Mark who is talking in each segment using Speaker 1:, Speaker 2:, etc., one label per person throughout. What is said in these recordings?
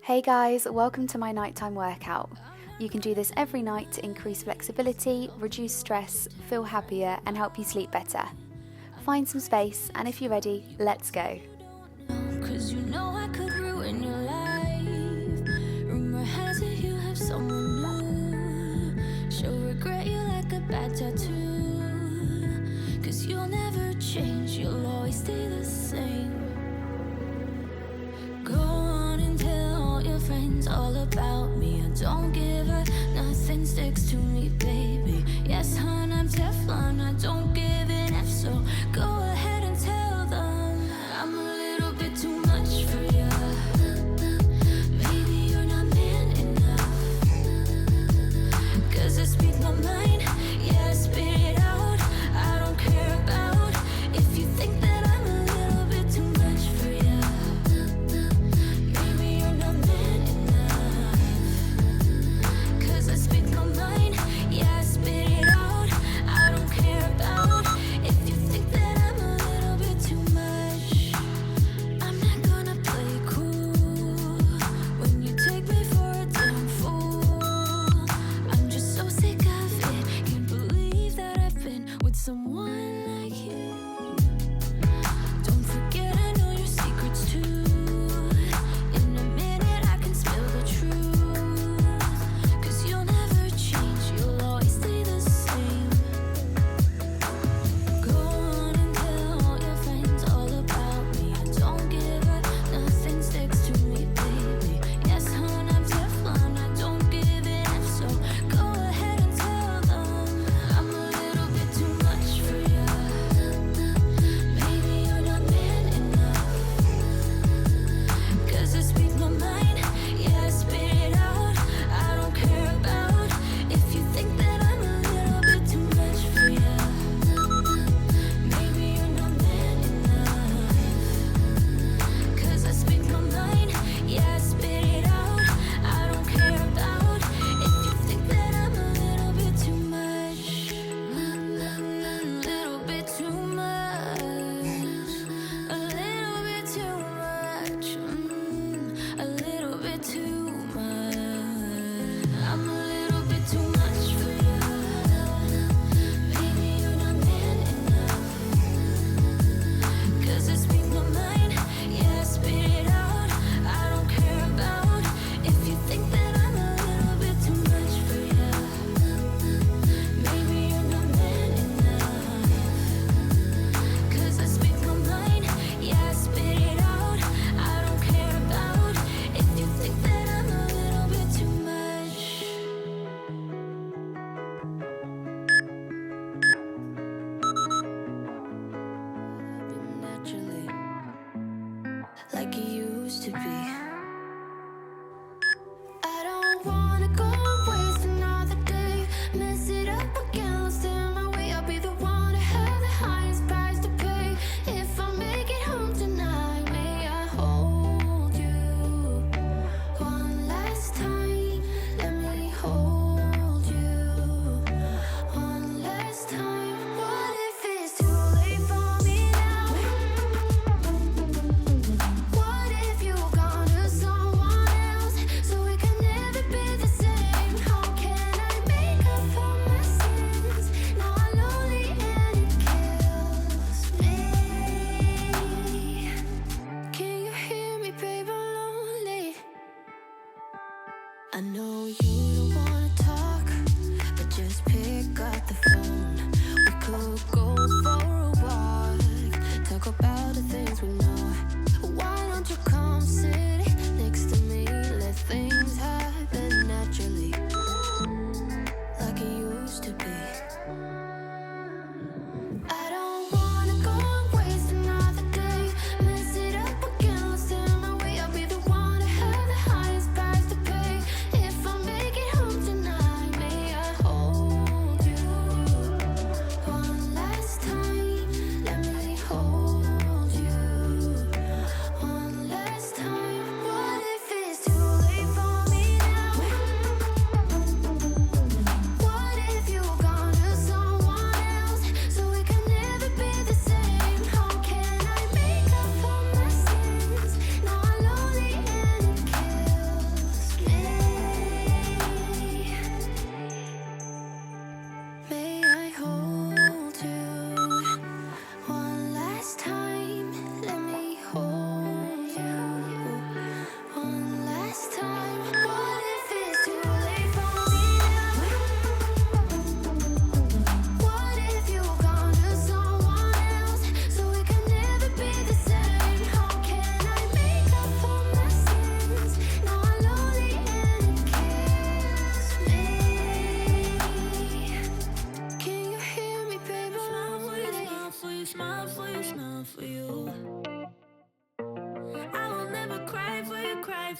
Speaker 1: Hey guys, welcome to my nighttime workout. You can do this every night to increase flexibility, reduce stress, feel happier and help you sleep better. Find some space and if you're ready, let's go.
Speaker 2: 'Cause you know I could ruin your life. Rumor has it you have someone new. She'll regret you like a bad tattoo. 'Cause you'll never change, you'll always stay the same. Go on and tell all your friends all about me. I don't give a nothing sticks to me, baby. Yes, hon, I'm Teflon, I don't give an F, so go ahead and tell them I'm a little bit too much for you. Maybe you're not man enough. 'Cause I speak my mind, yeah, I spit it out. I don't care about if you think that I'm a little bit too much for you. Maybe you're not man enough. 'Cause I speak my mind, yeah, I spit it out. I don't care about if you think that I'm a little bit too much. I'm not gonna play cool when you take me for a damn fool. I'm just so sick of it. Can't believe that I've been with someone like you. Don't forget I know your secrets too. In a minute I can spill the truth. 'Cause you'll never change, you'll always stay the same. Go on and tell all your friends all about me. I don't give a nothing sticks to me, baby. Yes, hon, I'm Teflon, I don't give an F, so go ahead and tell them I'm a little bit too much for you. Maybe you're not man enough. 'Cause I speak my mind, yeah, I spit it out. I don't care about if you think that I'm a little bit too much for you. Maybe you're not man enough. 'Cause I speak my mind, yeah, I spit it out. I don't care about if you think that I'm a little bit too much. Little bit too much. A little bit too much. A little bit too much. I'm a little bit too much for you. Maybe you're not man enough. 'Cause I speak my mind, yeah, I spit it out. I don't care about if you think that I'm a little bit too much for you. Maybe you're not man enough. 'Cause I speak my mind, yeah, I spit it out. I don't care about if you think that I'm a little bit too much. Naturally, like you used to be. I don't wanna go waste another day. Mess it up again, lost in my way. I'll be the one to have the highest price to pay. If I make it home tonight, may I hold you one last time? Let me hold you one last time. What if it's too late for me now? What if you're gone to someone else, so we can never be the same? How can I make up for my sins? Now I'm lonely and it kills me. Can you hear me, babe? I'm lonely. I know you don't wanna talk, but just pick up the phone. We could go for a walk, talk about the things we know. Why don't you come sit next to me? Let things happen naturally, like it used to be. I don't wanna go and waste another day. Mess it up again, lost in my way. I'll be the one to have the highest price to pay. If I make it home tonight,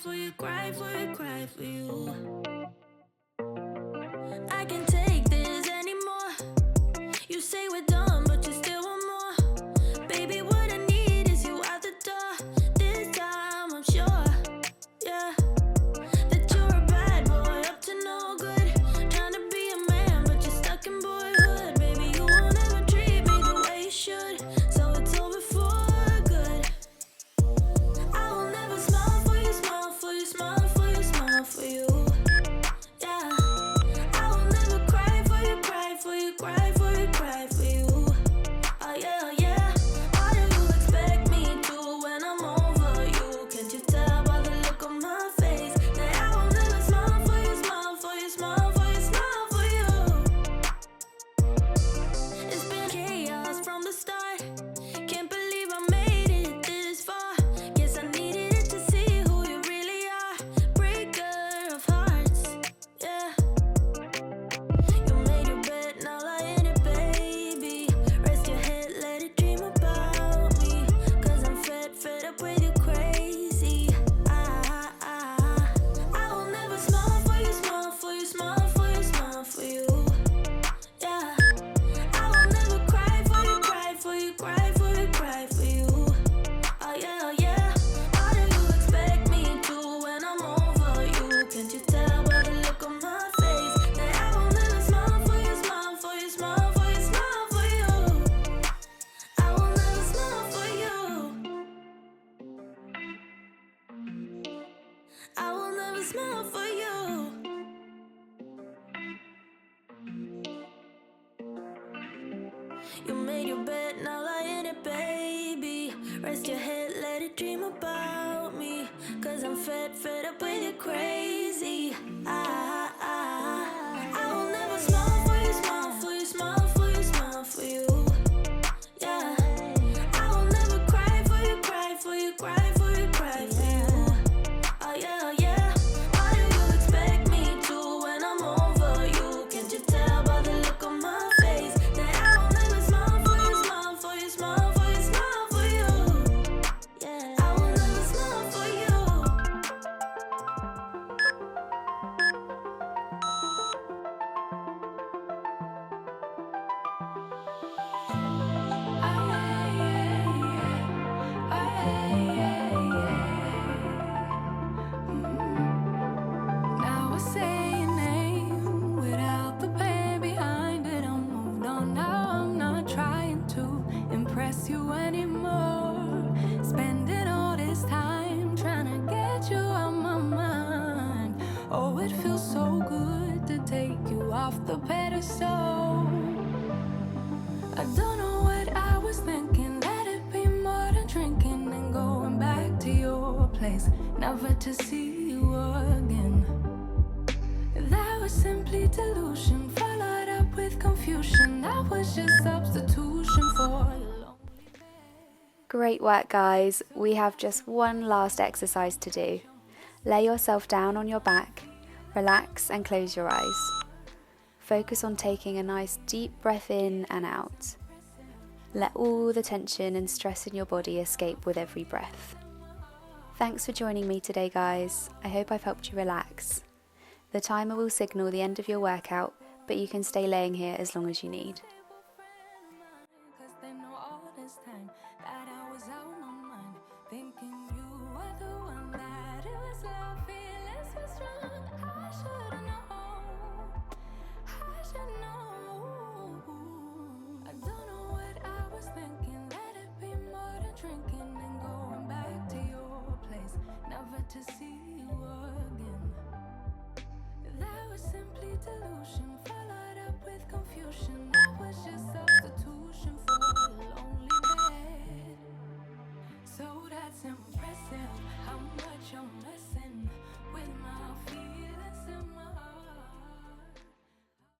Speaker 2: for you, cry for you, cry for you. I can't take this anymore. You say we're done, but you still want more. Baby, what I need is you out the door. This time I'm sure, yeah, that you're a bad boy, up to no good. Trying to be a man, but you're stuck in boyhood. Baby, you won't ever treat me the way you should, so it's over for good. I will never smile for you, smile for you, smile for you, smile for you. Yeah, I will never cry for you, cry for you, cry for you, cry for you. Oh yeah, oh yeah. How do you expect me to when I'm over you? Can't you tell by the look on my face that I will never smile for you, smile for you, smile for you, smile for you? It's been chaos from the start. Can't believe I made it this far. Guess I needed it to see who you really are. Breaker of hearts, yeah. You made your bed, now lie in it, baby. Rest your head, let it dream about me. Cause I'm fed up with you crazy. I will never smile for you, smile for you, smile for you, smile for you. Yeah, I will never cry for you, cry for you, cry for you, cry for you. Oh yeah, oh yeah. How do you expect me to when I'm over you? Can't you tell by the look on my face that I will never smile for you, smile for you, smile for you, smile for you? I will never smile for you. I will never smile for you. You made your bed, now lie in it, baby. Rest your head, let it dream about me. Cause I'm fed up with you crazy. I will never smile for you, smile for you, smile for you, smile for you. Yeah, I will never cry for you, cry for you, cry for you, cry for you. Oh yeah, oh yeah. How do you expect me to when I'm over you? Can't you tell by the look on my face that I will never smile for you, smile for you, smile for you, smile for you? Yeah, I will never smile for you.
Speaker 3: Now I say your name without the pain behind it. I'm moved on now, I'm not trying to impress you anymore. Spending all this time trying to get you out my mind. Oh, it feels so good to take you off the pedestal. I don't know what I was thinking. Let it be more than drinking and going back to your place, never to see you again. That was simply delusion, followed up with confusion. That was just substitution for a lonely bed.
Speaker 1: Great work, guys. We have just one last exercise to do. Lay yourself down on your back, relax and close your eyes. Focus on taking a nice deep breath in and out. Let all the tension and stress in your body escape with every breath. Thanks for joining me today, guys. I hope I've helped you relax. The timer will signal the end of your workout, but you can stay laying here as long as you need.